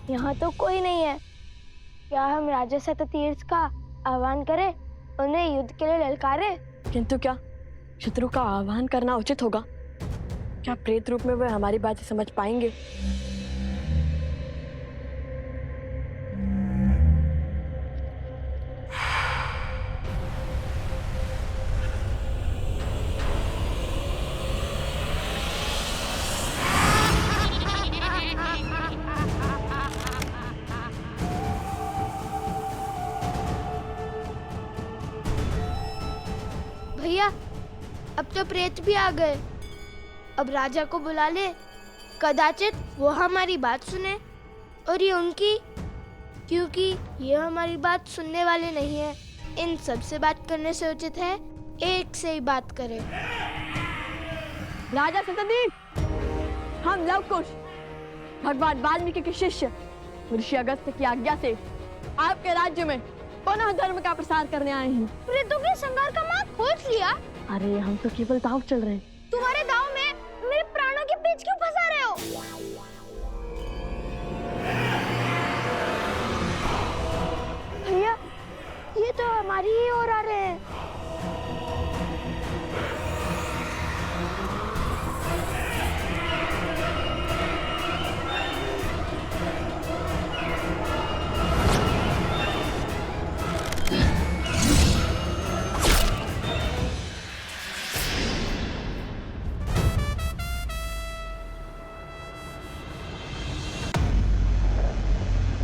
यहाँ तो कोई नहीं है। क्या हम राजा शततीर्थ का आह्वान करें, उन्हें युद्ध के लिए ललकारे? किंतु क्या शत्रु का आह्वान करना उचित होगा? क्या प्रेत रूप में वे हमारी बातें समझ पाएंगे? भैया, अब तो प्रेत भी आ गए। अब राजा को बुला ले, कदाचित वो हमारी बात सुने और ये उनकी, क्योंकि ये हमारी बात सुनने वाले नहीं है। इन सब से बात करने से उचित है एक से ही बात करें। राजा शततीर्थ, हम लव कुश भगवान वाल्मीकि के शिष्य ऋषि अगस्त्य की आज्ञा से आपके राज्य में पुनः धर्म का प्रसार करने आए हैं। प्रेतों के संहार का मार्ग खोज लिया? अरे हम तो केवल दांव चल रहे हैं। तुम्हारे दांव में मेरे प्राणों के बीच क्यों फंसा रहे हो? भैया, ये तो हमारी ही ओर आ रहे हैं।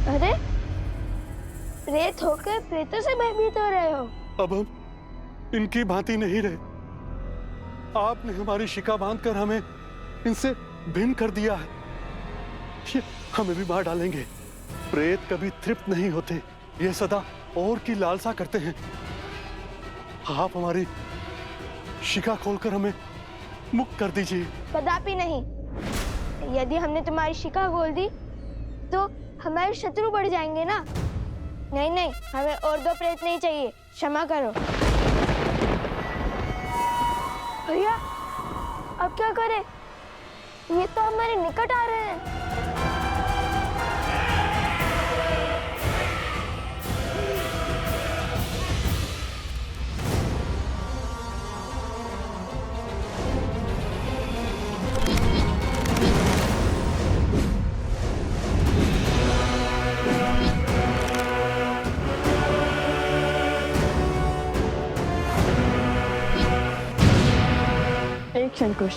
अरे, प्रेत होकर प्रेतों से भयभीत हो रहे हो? अब हम इनकी भांति नहीं रहे। आपने हमारी शिका बांधकर हमें इनसे भिन्न कर दिया है। ये हमें भी मार डालेंगे। प्रेत कभी तृप्त नहीं होते, ये सदा और की लालसा करते हैं। आप हमारी शिका खोलकर हमें मुक्त कर दीजिए। कदापि नहीं। यदि हमने तुम्हारी शिका खोल दी तो हमारे शत्रु बढ़ जाएंगे ना। नहीं नहीं, हमें और दो प्रेत नहीं चाहिए, क्षमा करो। भैया, अब क्या करें? ये तो हमारे निकट आ रहे हैं। एक क्षण कुश।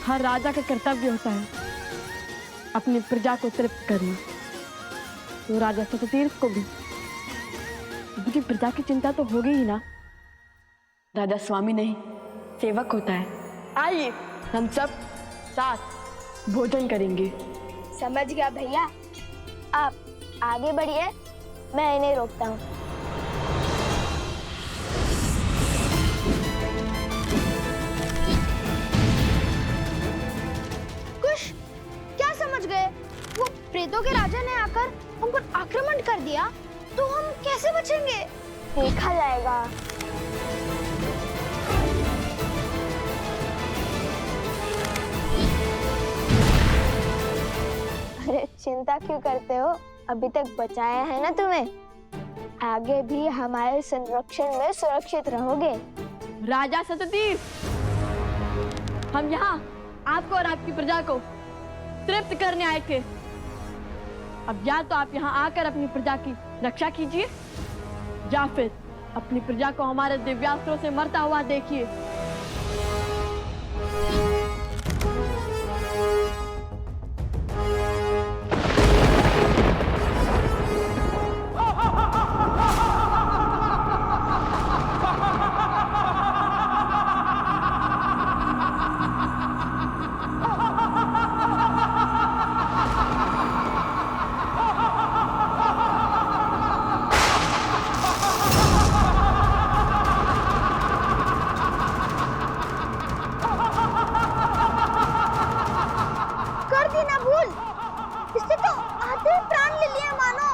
हर राजा का कर्तव्य होता है अपनी प्रजा को तृप्त करना। तो राजा शततीर्थ को भी उनकी प्रजा की चिंता तो होगी ही ना। राजा स्वामी नहीं, सेवक होता है। आइए हम सब साथ भोजन करेंगे। समझ गया भैया, आप आगे बढ़िए, मैं इन्हें रोकता हूँ। कुश, क्या समझ गए? वो प्रेतों के राजा ने आकर हम पर आक्रमण कर दिया, तो हम कैसे बचेंगे? देखा जाएगा। अरे चिंता क्यों करते हो? अभी तक बचाया है ना तुम्हें। आगे भी हमारे संरक्षण में सुरक्षित रहोगे। राजा शततीर्थ, हम यहाँ आपको और आपकी प्रजा को तृप्त करने आए थे। अब या तो आप यहाँ आकर अपनी प्रजा की रक्षा कीजिए या फिर अपनी प्रजा को हमारे दिव्यास्त्रों से मरता हुआ देखिए। आते ही प्राण ले लिए मानो।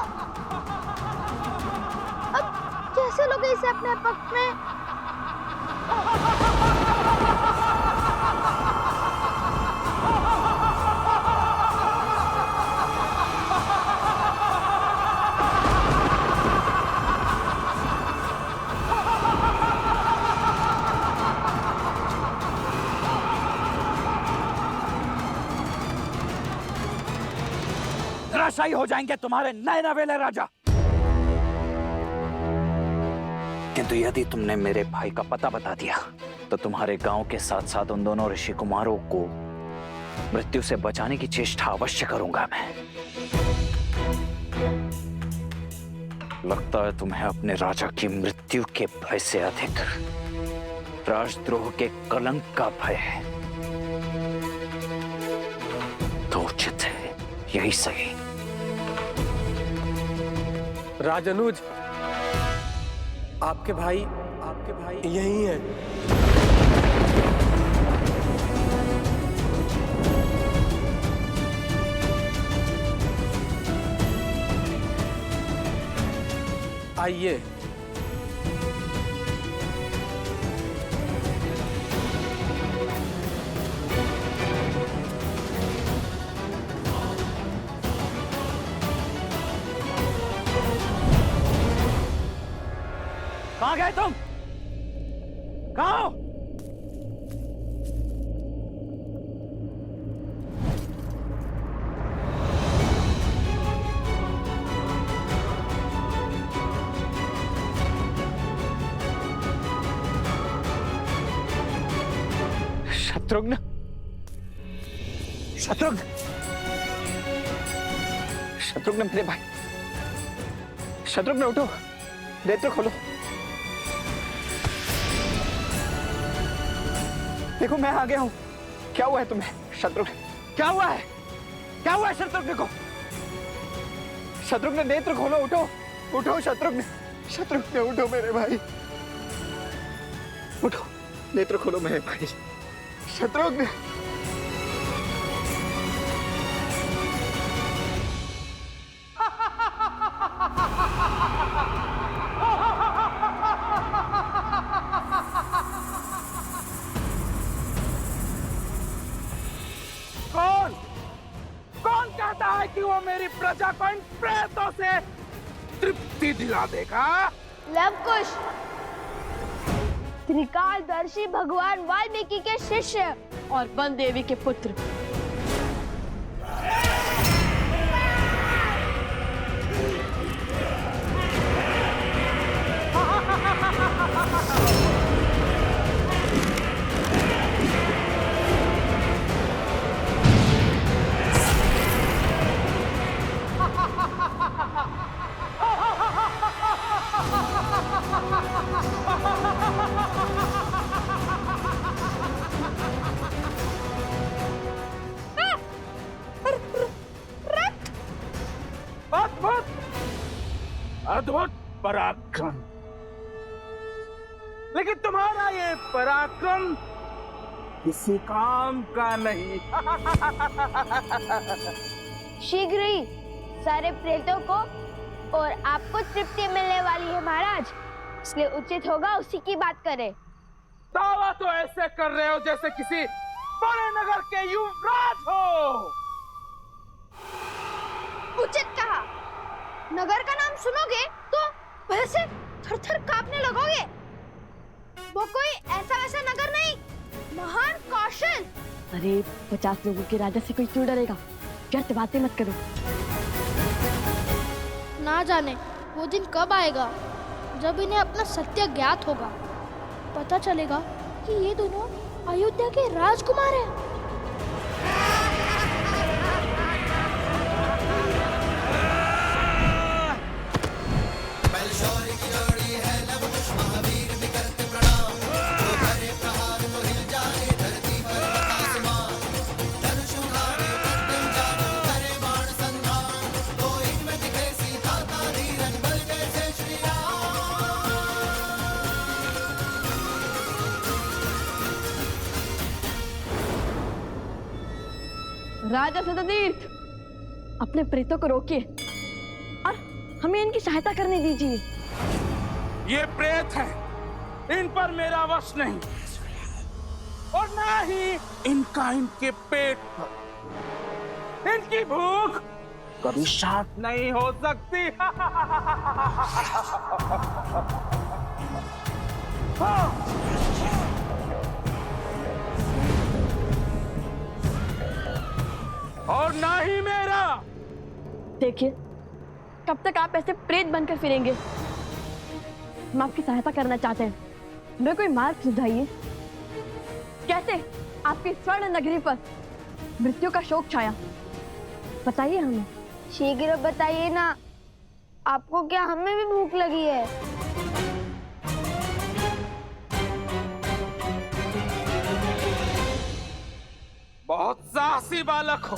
अब कैसे लोगे इसे अपने पक्ष में? धराशायी हो जाएंगे तुम्हारे नए नवेले राजा। किंतु यदि तुमने मेरे भाई का पता बता दिया तो तुम्हारे गांव के साथ साथ उन दोनों ऋषि कुमारों को मृत्यु से बचाने की चेष्टा अवश्य करूंगा मैं। लगता है तुम्हें अपने राजा की मृत्यु के भय से अधिक राजद्रोह के कलंक का भय है। तो उचित है, यही सही। राजनुज, आपके भाई यही हैं। आइए। कहां गए तुम? कहां हो? शत्रुघ्न, शत्रुघ्न, शत्रुघ्न मेरे भाई, शत्रुघ्न उठो, नेत्र खोलो। देखो मैं आ गया हूं। क्या हुआ है तुम्हें शत्रुघ्न? क्या हुआ है? क्या हुआ है शत्रुघ्न को? शत्रुघ्न नेत्र खोलो, उठो, उठो शत्रुघ्न, शत्रुघ्न उठो मेरे भाई, उठो, नेत्र खोलो मेरे भाई, शत्रुघ्न। कौन कहता है कि वो मेरी प्रजा को इन प्रेतों से तृप्ति दिला देगा? लवकुश, त्रिकालदर्शी भगवान वाल्मीकि के शिष्य और वन देवी के पुत्र। अद्भुत पराक्रम, लेकिन तुम्हारा ये पराक्रम किसी काम का नहीं। शीघ्र ही सारे प्रेतों को और आपको तृप्ति मिलने वाली है महाराज, इसलिए उचित होगा उसी की बात करें। दावा तो ऐसे कर रहे हो जैसे किसी बड़े नगर के युवराज हो। उचित कहा। नगर का नाम सुनोगे तो वैसे थर-थर कांपने लगोगे। वो कोई ऐसा वैसा नगर नहीं, महान कौशल। अरे 50 लोगों के राजा से कोई क्यों डरेगा? व्यर्थ बातें मत करो। ना जाने वो दिन कब आएगा जब इन्हें अपना सत्य ज्ञात होगा। पता चलेगा कि ये दोनों अयोध्या के राजकुमार हैं। राजा सततीर्थ, अपने प्रेतों को रोकिए और हमें इनकी सहायता करने दीजिए। ये प्रेत हैं, इन पर मेरा वश नहीं और ना ही इनका इनके पेट पर। इनकी भूख कभी शांत नहीं हो सकती। और ना ही मेरा। देखिए, कब तक आप ऐसे प्रेत बनकर फिरेंगे? हम आपकी सहायता करना चाहते हैं, हमें कोई मार्ग सुझाइए। कैसे आपकी स्वर्ण नगरी पर मृत्यु का शोक छाया, बताइए हमें। शीघ्र बताइए ना, आपको क्या हमें भी भूख लगी है? बहुत साहसी बालक हो,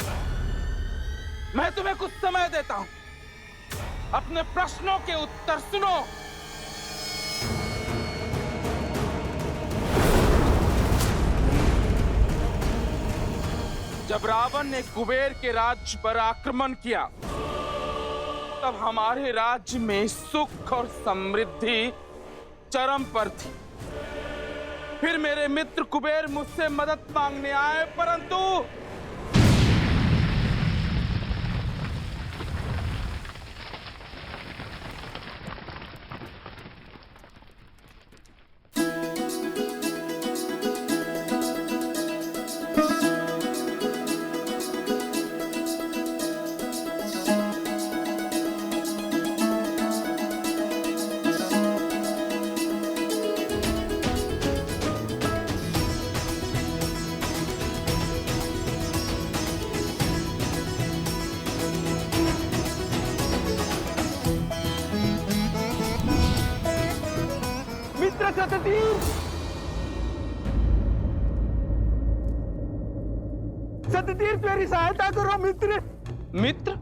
मैं तुम्हें कुछ समय देता हूं, अपने प्रश्नों के उत्तर सुनो। जब रावण ने कुबेर के राज्य पर आक्रमण किया, तब हमारे राज्य में सुख और समृद्धि चरम पर थी। फिर मेरे मित्र कुबेर मुझसे मदद मांगने आए, परंतु सततीर्थ मेरी सहायता करो मित्र। मित्र?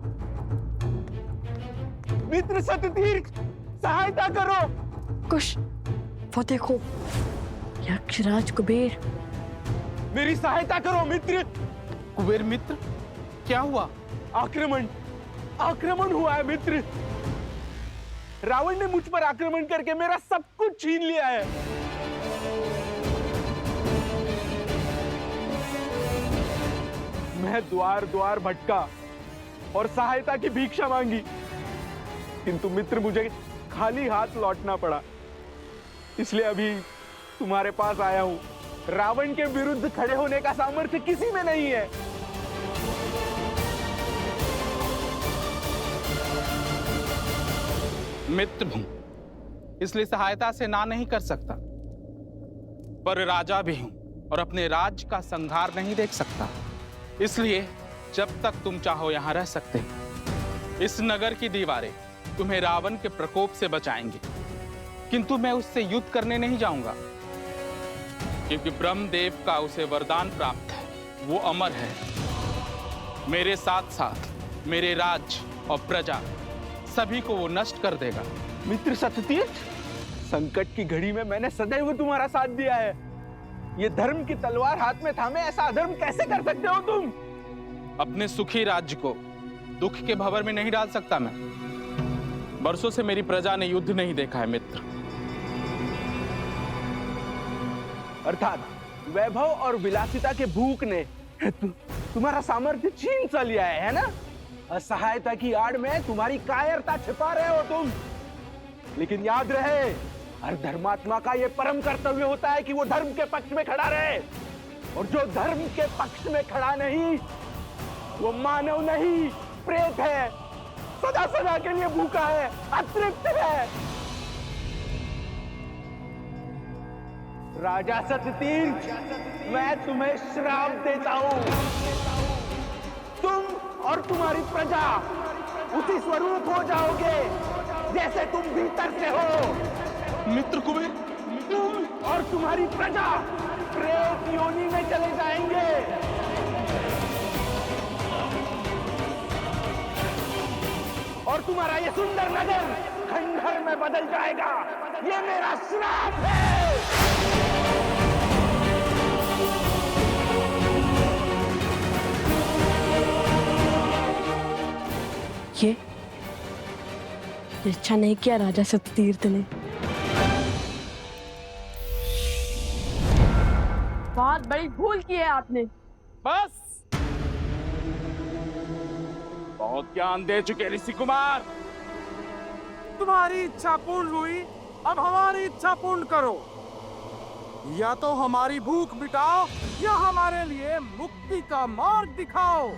मित्र सततीर्थ, सहायता करो। कुश, वो देखो, यक्षराज कुबेर। मेरी सहायता करो मित्र। कुबेर मित्र, क्या हुआ? आक्रमण हुआ है मित्र। रावण ने मुझ पर आक्रमण करके मेरा सब कुछ छीन लिया है। मैं द्वार द्वार भटका और सहायता की भिक्षा मांगी, किंतु मित्र मुझे खाली हाथ लौटना पड़ा। इसलिए अभी तुम्हारे पास आया हूं। रावण के विरुद्ध खड़े होने का सामर्थ्य किसी में नहीं है। मित्र हूं, इसलिए सहायता से ना नहीं कर सकता, पर राजा भी हूं और अपने राज्य का संहार नहीं देख सकता। इसलिए जब तक तुम चाहो यहां रह सकते हो। इस नगर की दीवारें तुम्हें रावण के प्रकोप से बचाएंगी, किंतु मैं उससे युद्ध करने नहीं जाऊंगा, क्योंकि ब्रह्मदेव का उसे वरदान प्राप्त है, वो अमर है। मेरे साथ साथ मेरे राज्य और प्रजा सभी को वो नष्ट कर देगा। मित्र सततीर्थ, संकट की घड़ी में मैंने सदैव तुम्हारा साथ दिया है। ये धर्म की तलवार हाथ में थामे ऐसा अधर्म कैसे कर सकते हो तुम? अपने सुखी राज्य को दुख के भंवर में नहीं डाल सकता मैं। वर्षों से मेरी प्रजा ने युद्ध नहीं देखा है मित्र। अर्थात वैभव और विलासिता के भूख ने तुम्हारा सामर्थ्य छीन सा लिया है ना? असहायता की आड़ में तुम्हारी कायरता छिपा रहे हो तुम। लेकिन याद रहे, हर धर्मात्मा का यह परम कर्तव्य होता है कि वो धर्म के पक्ष में खड़ा रहे, और जो धर्म के पक्ष में खड़ा नहीं, वो मानव नहीं, प्रेत है, सदा सदा के लिए भूखा है, अतृप्त है। राजा सततीर्थ, मैं तुम्हें श्राप देता हूं। तुम और तुम्हारी प्रजा उसी स्वरूप हो जाओगे जैसे तुम भीतर से हो। मित्र कुबेर, तुम और तुम्हारी प्रजा प्रेत योनि में चले जाएंगे। और तुम्हारा ये सुंदर नगर खंडहर में बदल जाएगा। ये मेरा श्राप है। ये अच्छा नहीं किया राजा सत्यतीर्थ ने। बहुत बड़ी भूल की है आपने। बस बहुत ज्ञान दे चुके ऋषि कुमार। तुम्हारी इच्छा पूर्ण हुई, अब हमारी इच्छा पूर्ण करो। या तो हमारी भूख मिटाओ या हमारे लिए मुक्ति का मार्ग दिखाओ।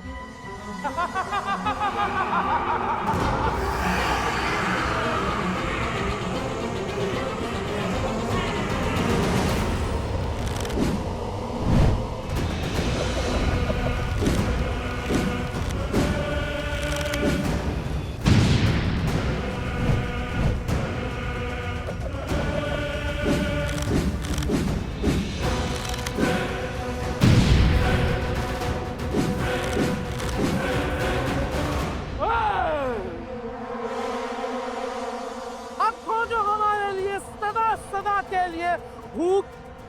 अब खोजो हमारे लिए सदा सदा के लिए भूख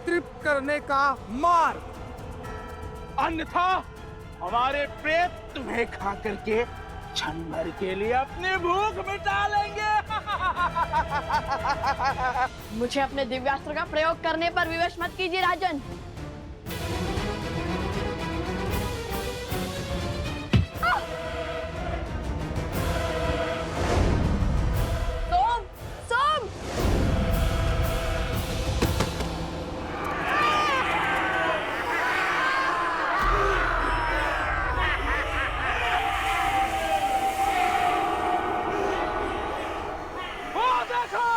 तृप्त करने का मार्ग, अन्यथा हमारे प्रेत तुम्हें खा करके क्षण भर के लिए अपनी भूख मिटा लेंगे। मुझे अपने दिव्यास्त्र का प्रयोग करने पर विवश मत कीजिए राजन। सोम, सोम! वो देखो,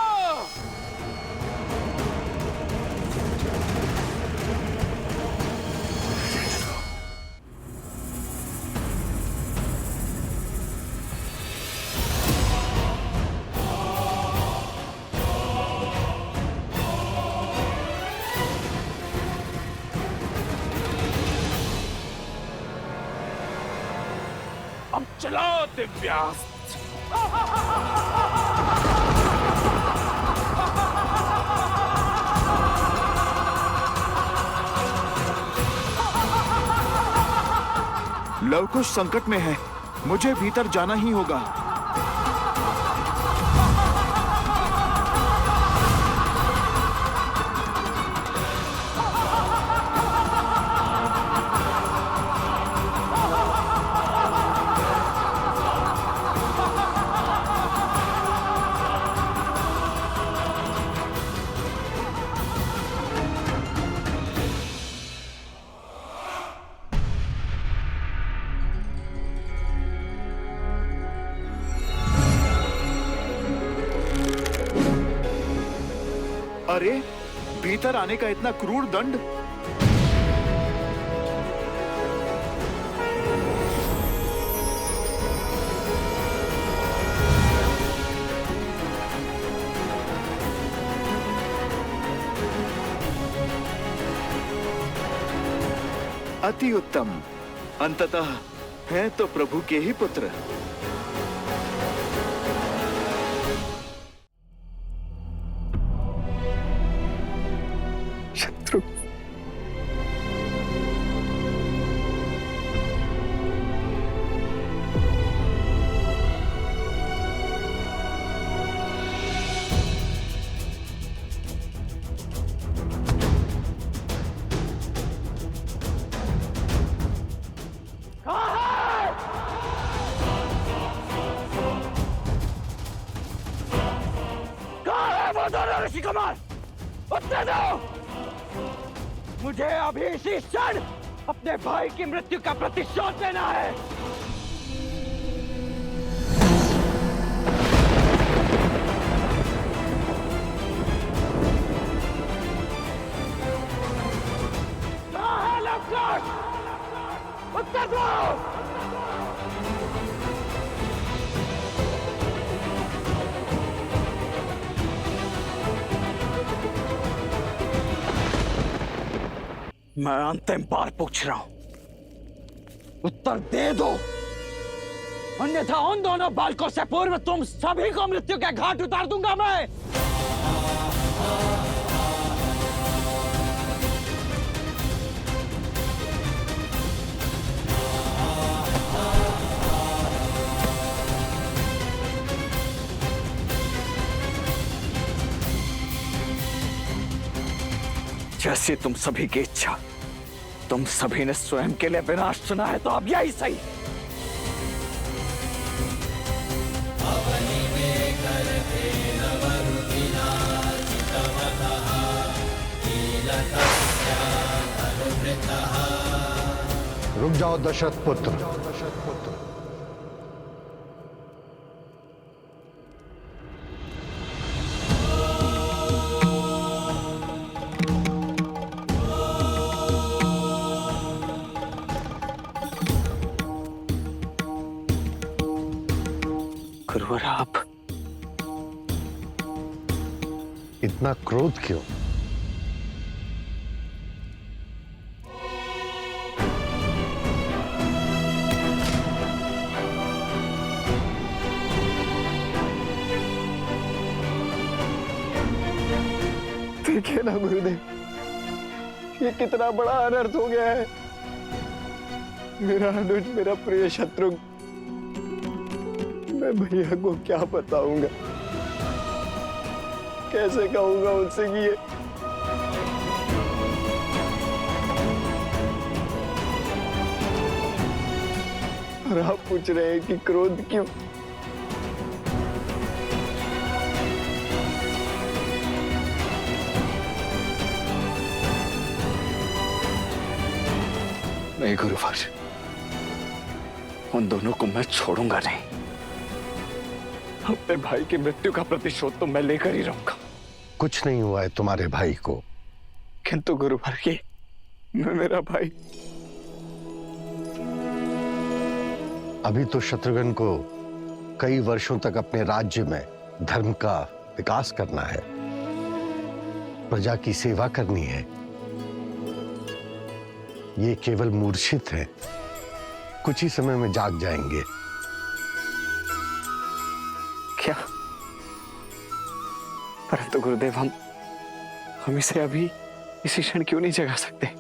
अब चलाओ दिव्यास्त्र। लवकुश संकट में है, मुझे भीतर जाना ही होगा। अरे, भीतर आने का इतना क्रूर दंड! अति उत्तम। अंततः हैं तो प्रभु के ही पुत्र। शत्रु ऋषि कुमार, उत्तर दो। मुझे अभी इसी क्षण अपने भाई की मृत्यु का प्रतिशोध लेना है। कहाँ है लवकुश? उत्तर दो। मैं अंतिम बार पूछ रहा हूं, उत्तर दे दो, अन्यथा उन दोनों बालकों से पूर्व तुम सभी को मृत्यु के घाट उतार दूंगा मैं। जैसी तुम सभी की इच्छा, तुम सभी ने स्वयं के लिए विनाश चुना है, तो अब यही सही। रुक जाओ दशरथ पुत्र। गुरुवर, आप इतना क्रोध क्यों? देखिए ना गुरुदेव, ये कितना बड़ा अनर्थ हो गया है। मेरा अनुज, मेरा प्रिय शत्रु, मैं भैया को क्या बताऊंगा, कैसे कहूंगा उनसे कि ये और आप पूछ रहे हैं कि क्रोध क्यों? नहीं गुरुवर, उन दोनों को मैं छोड़ूंगा नहीं। अपने भाई की मृत्यु का प्रतिशोध तो मैं लेकर ही रहूंगा। कुछ नहीं हुआ है तुम्हारे भाई को। किंतु गुरुवर, ये मेरा भाई। अभी तो शत्रुघ्न को कई वर्षों तक अपने राज्य में धर्म का विकास करना है, प्रजा की सेवा करनी है। ये केवल मूर्छित है, कुछ ही समय में जाग जाएंगे। क्या? परंतु गुरुदेव, हम इसे अभी इसी क्षण क्यों नहीं जगा सकते?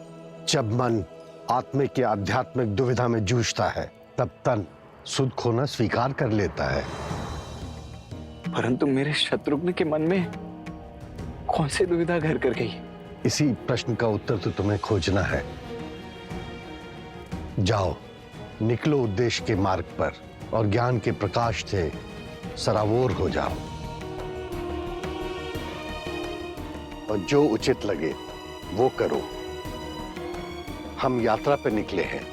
जब मन आत्मिक या आध्यात्मिक दुविधा में जूझता है, तब तन सुध खोना स्वीकार कर लेता है। परंतु मेरे शत्रुघ्न के मन में कौन सी दुविधा घर कर गई? इसी प्रश्न का उत्तर तो तुम्हें खोजना है। जाओ, निकलो उद्देश्य के मार्ग पर और ज्ञान के प्रकाश से सराबोर हो जाओ, और जो उचित लगे वो करो। हम यात्रा पर निकले हैं,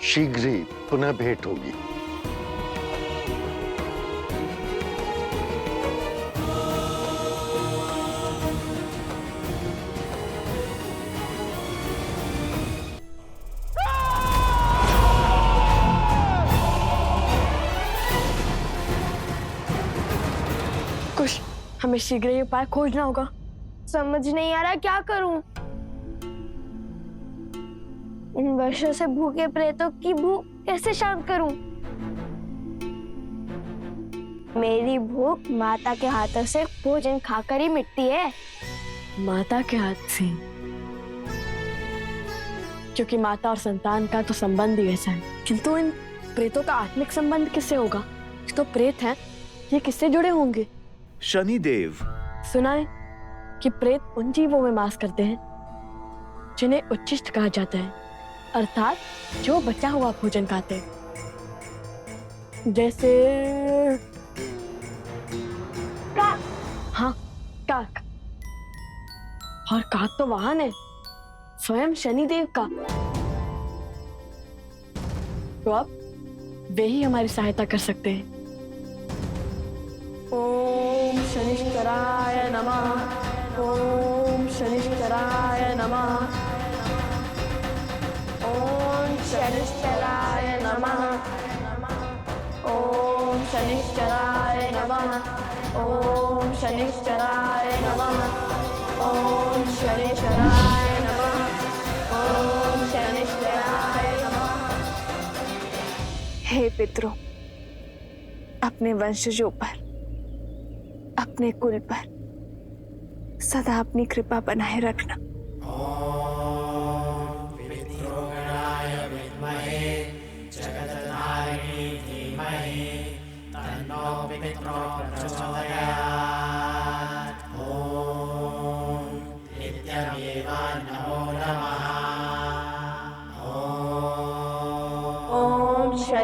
शीघ्र ही पुनः भेंट होगी। कुछ हमें शीघ्र ही उपाय खोजना होगा। समझ नहीं आ रहा क्या करूं। इन वर्षों से भूखे प्रेतों की भूख कैसे शांत करूं? मेरी भूख माता के हाथों से भोजन खाकर ही मिटती है। माता के हाथ से? क्योंकि माता और संतान का तो संबंध ही ऐसा है। किंतु इन प्रेतों का आत्मिक संबंध किससे होगा? ये तो प्रेत हैं, ये किससे जुड़े होंगे? शनिदेव। सुना है कि प्रेत उन जीवों में वास करते हैं जिन्हें उच्छिष्ट कहा जाता है, अर्थात जो बचा हुआ भोजन खाते हैं। जैसे काक। हाँ, काक। और काक तो वाहन है स्वयं शनिदेव का। तो अब वे ही हमारी सहायता कर सकते हैं। ओम शनिश्चराय नमः। ओम शनिश्चराय नमः। ओम शनिश्चराय नमः। ओम शनिश्चराय नमः। ओम शनिश्चराय नमः। ओम शनिश्चराय नमः। ओम शनिश्चराय नमः। हे पितरों, अपने वंशजों पर, अपने कुल पर सदा अपनी कृपा बनाए रखना। ओम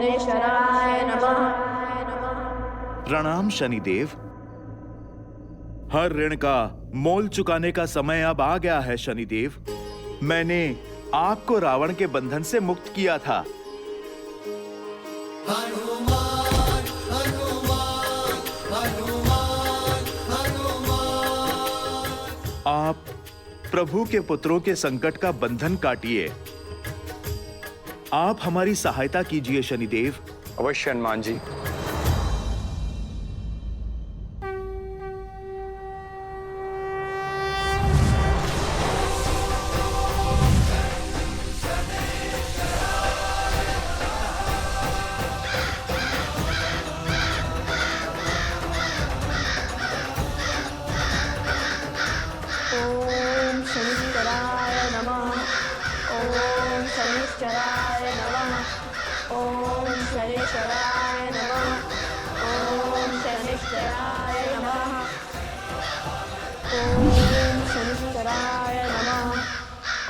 शनिश्चराय नमः। प्रणाम शनिदेव। हर ऋण का मोल चुकाने का समय अब आ गया है शनिदेव। मैंने आपको रावण के बंधन से मुक्त किया था। आप प्रभु के पुत्रों के संकट का बंधन काटिए। आप हमारी सहायता कीजिए शनिदेव। अवश्य हनुमान जी। ओम शनिश्चराय नमः। ओम शनिश्चराय नमः। ओम शनिश्चराय नमः। ओम शनिश्चराय नमः। ओम शनिश्चराय नमः।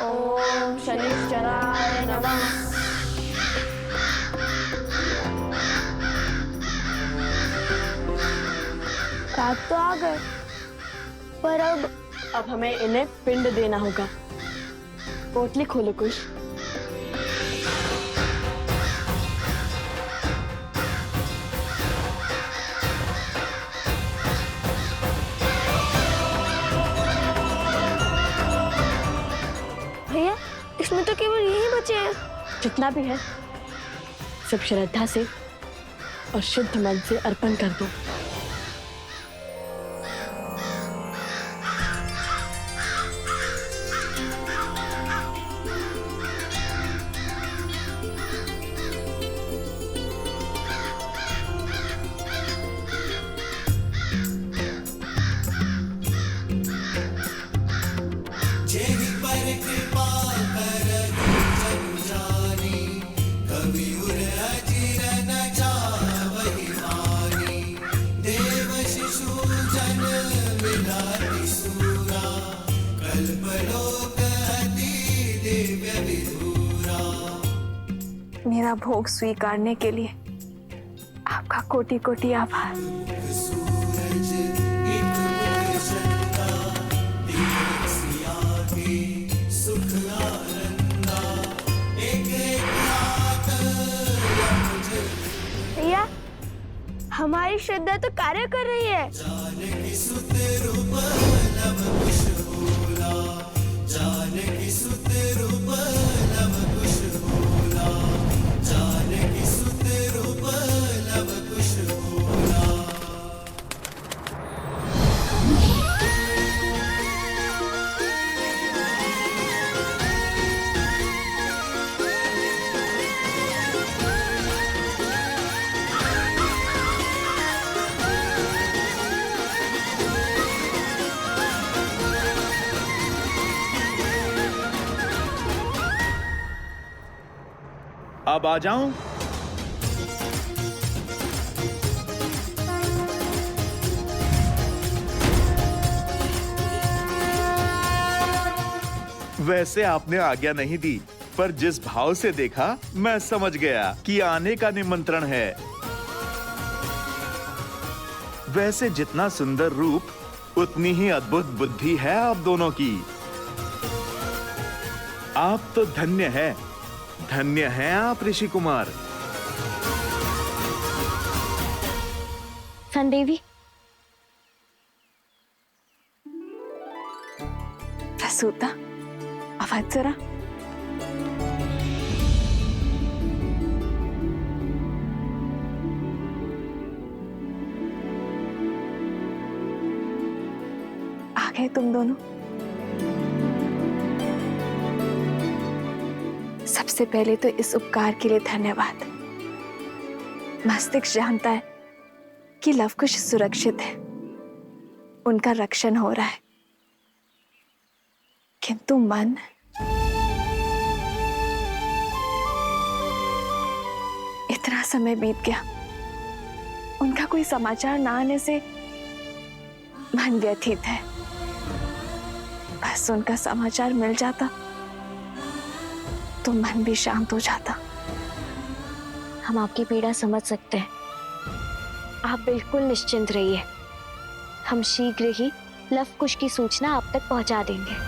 ओम शनिश्चराय नमः। रात तो आ गए, पर अब हमें इन्हें पिंड देना होगा। पोटली खोलो कुश। भैया, इसमें तो केवल यही बचे हैं। जितना भी है सब श्रद्धा से और शुद्ध मन से अर्पण कर दो। मेरा भोग स्वीकारने के लिए आपका कोटि कोटि आभार। भैया, हमारी श्रद्धा तो कार्य कर रही है। अब आ जाऊं? वैसे आपने आज्ञा नहीं दी, पर जिस भाव से देखा मैं समझ गया कि आने का निमंत्रण है। वैसे जितना सुंदर रूप उतनी ही अद्भुत बुद्धि है आप दोनों की। आप तो धन्य हैं आप ऋषि कुमार। संदेवी, प्रसूता, आवाज जरा। आ गए तुम दोनों। सबसे पहले तो इस उपकार के लिए धन्यवाद। मस्तिष्क जानता है कि लवकुश सुरक्षित है, उनका रक्षण हो रहा है, किंतु मन इतना समय बीत गया, उनका कोई समाचार ना आने से मन व्यथित है। बस उनका समाचार मिल जाता तो मन भी शांत हो जाता। हम आपकी पीड़ा समझ सकते हैं। आप बिल्कुल निश्चिंत रहिए, हम शीघ्र ही लव कुश की सूचना आप तक पहुंचा देंगे।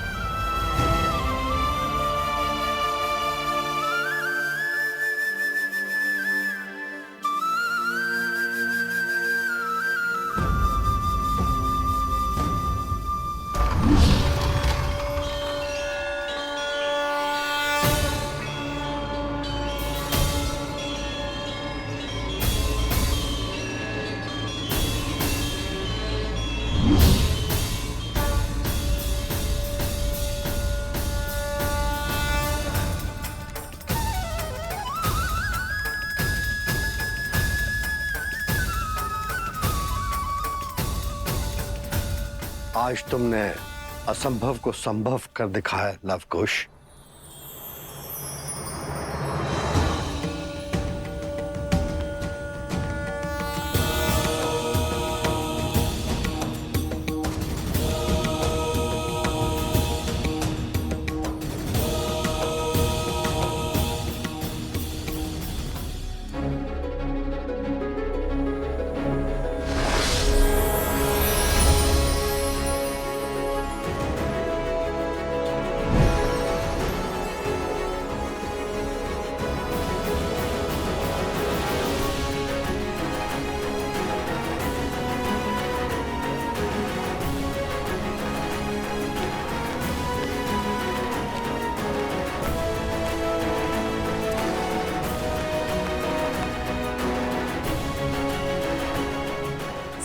आज तुमने असंभव को संभव कर दिखाया लवकुश।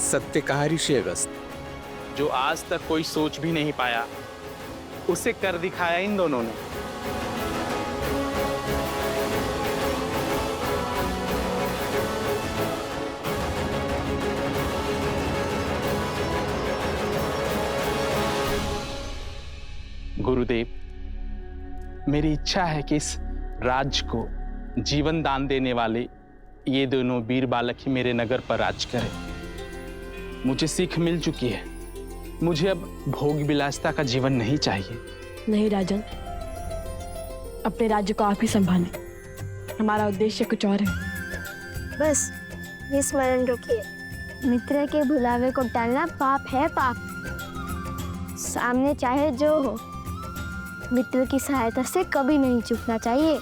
सत्य कहा ऋषि अगस्त, जो आज तक कोई सोच भी नहीं पाया उसे कर दिखाया इन दोनों ने। गुरुदेव, मेरी इच्छा है कि इस राज्य को जीवन दान देने वाले ये दोनों वीर बालक ही मेरे नगर पर राज करें। मुझे सीख मिल चुकी है, मुझे अब भोग विलासिता का जीवन नहीं चाहिए। नहीं राजन, अपने राज्य को आप ही संभालें, हमारा उद्देश्य कुछ और है। बस ये स्मरण रखिए, मित्र के बुलावे को टालना पाप है, पाप। सामने चाहे जो हो, मित्र की सहायता से कभी नहीं चूकना चाहिए।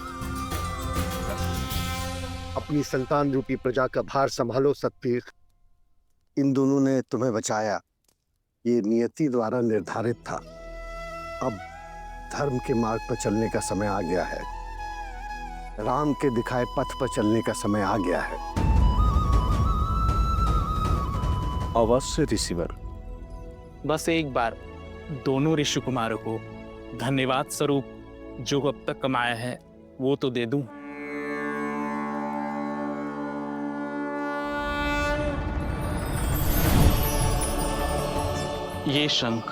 अपनी संतान रूपी प्रजा का भार संभालो सतवीर। इन दोनों ने तुम्हें बचाया, ये नियति द्वारा निर्धारित था। अब धर्म के मार्ग पर चलने का समय आ गया है, राम के दिखाए पथ पर चलने का समय आ गया है। अवश्य ऋषिवर। बस एक बार दोनों ऋषि कुमारों को धन्यवाद स्वरूप जो अब तक कमाया है वो तो दे दूं। ये शंख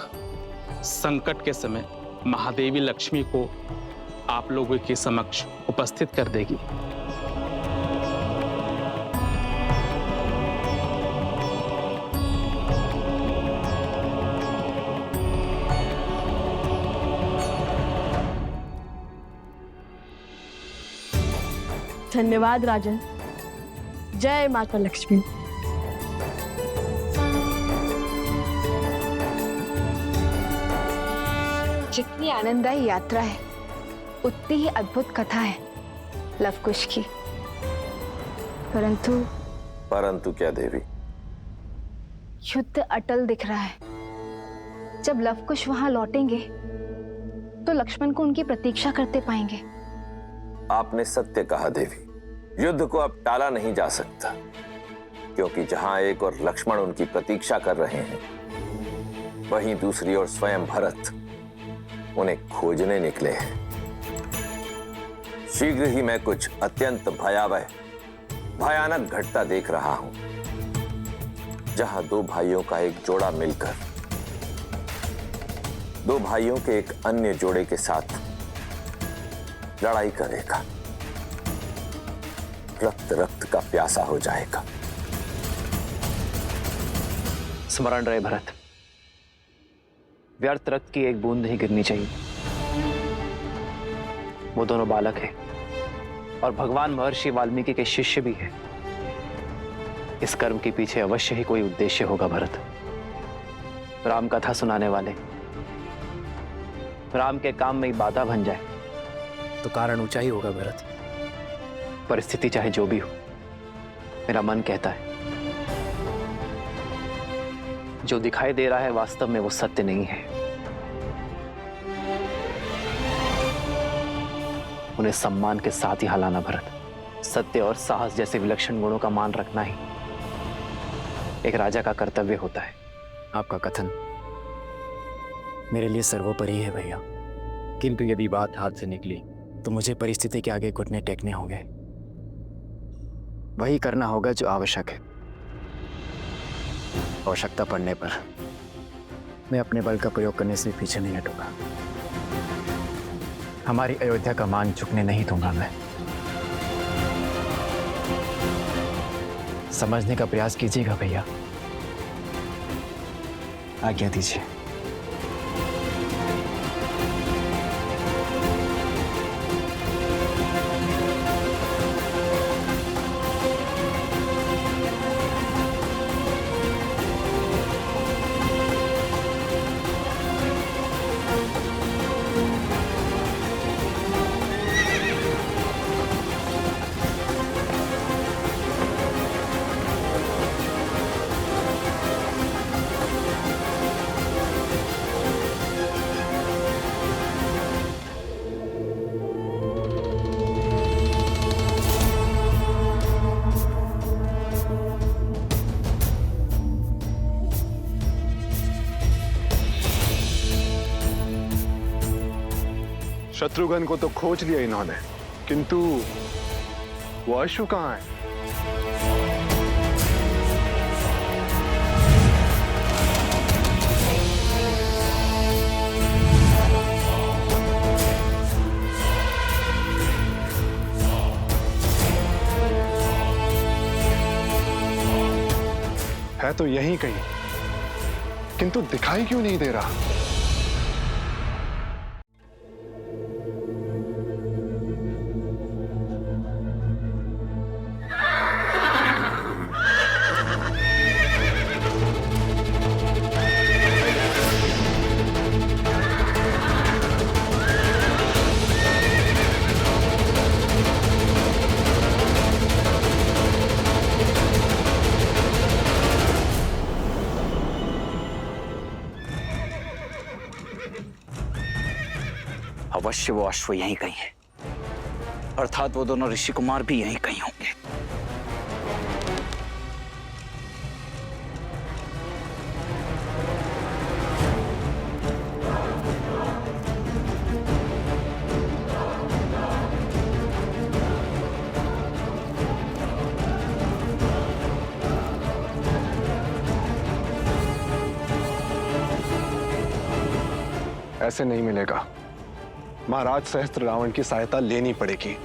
संकट के समय महादेवी लक्ष्मी को आप लोगों के समक्ष उपस्थित कर देगी। धन्यवाद राजन। जय माता लक्ष्मी। जितनी आनंददायी यात्रा है उतनी ही अद्भुत कथा है लवकुश की। परंतु क्या देवी? युद्ध अटल दिख रहा है। जब लवकुश वहां लौटेंगे तो लक्ष्मण को उनकी प्रतीक्षा करते पाएंगे। आपने सत्य कहा देवी, युद्ध को अब टाला नहीं जा सकता, क्योंकि जहां एक और लक्ष्मण उनकी प्रतीक्षा कर रहे हैं, वहीं दूसरी ओर स्वयं भरत उन्हें खोजने निकले हैं। शीघ्र ही मैं कुछ अत्यंत भयानक घटना देख रहा हूं, जहां दो भाइयों का एक जोड़ा मिलकर दो भाइयों के एक अन्य जोड़े के साथ लड़ाई करेगा, रक्त का प्यासा हो जाएगा। स्मरण रहे भरत, व्यर्थ रक्त की एक बूंद नहीं गिरनी चाहिए। वो दोनों बालक हैं, और भगवान महर्षि वाल्मीकि के शिष्य भी है। इस कर्म के पीछे अवश्य ही कोई उद्देश्य होगा भरत। राम कथा सुनाने वाले राम के काम में ही बाधा बन जाए तो कारण ऊंचा ही होगा भरत। परिस्थिति चाहे जो भी हो, मेरा मन कहता है जो दिखाई दे रहा है वास्तव में वो सत्य नहीं है। उन्हें सम्मान के साथ ही हलाना भरत। सत्य और साहस जैसे विलक्षण गुणों का मान रखना ही एक राजा का कर्तव्य होता है। आपका कथन मेरे लिए सर्वोपरि है भैया, किंतु यदि बात हाथ से निकली तो मुझे परिस्थिति के आगे घुटने टेकने होंगे। वही करना होगा जो आवश्यक है। आवश्यकता पड़ने पर मैं अपने बल का प्रयोग करने से पीछे नहीं हटूंगा। हमारी अयोध्या का मान झुकने नहीं दूंगा मैं। समझने का प्रयास कीजिएगा भैया, आज्ञा दीजिए। शत्रुघ्न को तो खोज लिया इन्होंने, किंतु वो अश्व कहाँ है? है तो यहीं कहीं, किंतु दिखाई क्यों नहीं दे रहा? अवश्य वो अश्व यहीं कहीं है, अर्थात वो दोनों ऋषि कुमार भी यहीं कहीं होंगे। ऐसे नहीं मिलेगा। महाराज सहस्त्र रावण की सहायता लेनी पड़ेगी।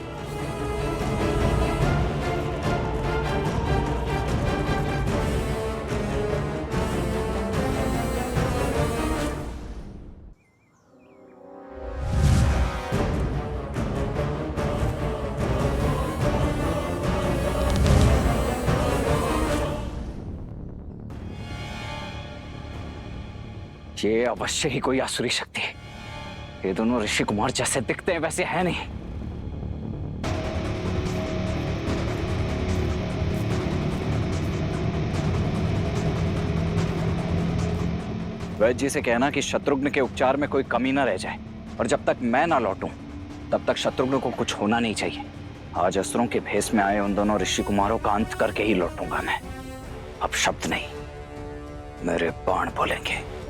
ये अवश्य ही कोई आसुरी शक्ति है। ये दोनों ऋषि कुमार जैसे दिखते हैं वैसे है नहीं। वैद्य जी से कहना कि शत्रुघ्न के उपचार में कोई कमी ना रह जाए, और जब तक मैं ना लौटूं तब तक शत्रुघ्न को कुछ होना नहीं चाहिए। आज अस्त्रों के भेष में आए उन दोनों ऋषि कुमारों का अंत करके ही लौटूंगा मैं। अब शब्द नहीं, मेरे बाण बोलेंगे।